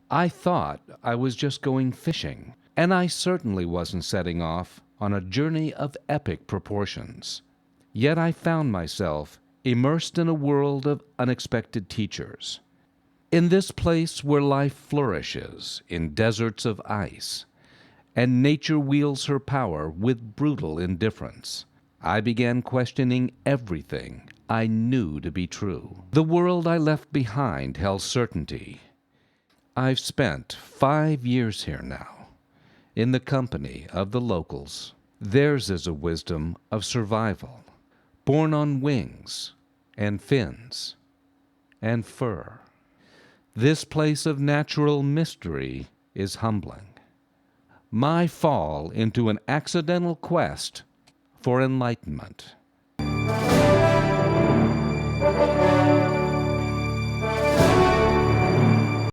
I thought I was just going fishing, and I certainly wasn't setting off on a journey of epic proportions. Yet I found myself immersed in a world of unexpected teachers. In this place where life flourishes in deserts of ice, and nature wields her power with brutal indifference, I began questioning everything I knew to be true. The world I left behind held certainty. I've spent 5 years here now, in the company of the locals. Theirs is a wisdom of survival, born on wings and fins and fur. This place of natural mystery is humbling. My fall into an accidental quest for enlightenment.